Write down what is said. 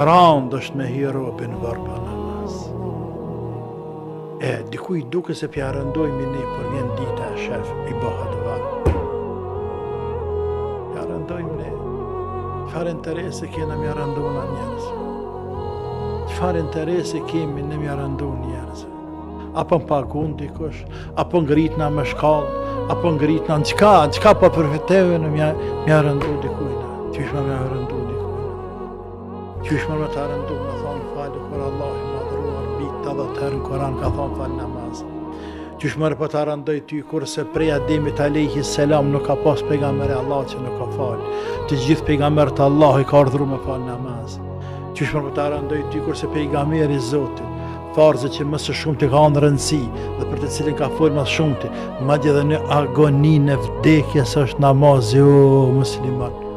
Rand është me hi robin varë pa namaz. Dikuj duke se pja rëndojmë ne, për vjen dita e shef, i bëhat vanë. Pja rëndojmë ne. Qëfar interese kena mja rëndona njerëz? Qëfar interese kemi në mja rëndon njerëz? Apo në pagun dikush, apo ngritna me shkallë, apo ngritna në qka po përfiteve në mja rëndu dikujna. Qyshma mja rëndu dikujna. Qyshma me ta rëndu, në thonë falë, kur Allah i madhruar, bitë të dhe të herë në Koran, ka thonë falë namaz. Qyshma po ta rëndoj ty, kurse prej Ademit alayhi selam nuk ka pas pejgamberi Allah që nuk ka falë. Të gjithë pejgamberët Allah i ka ardhru me falë namaz. Qyshma po ta rëndoj ty, kurse pejgamberi Zotit, farze që më së shumti ka në rëndësi dhe për të cilin ka folë më së shumti, madje dhe në agoni në vdekjes është namazi, o musliman.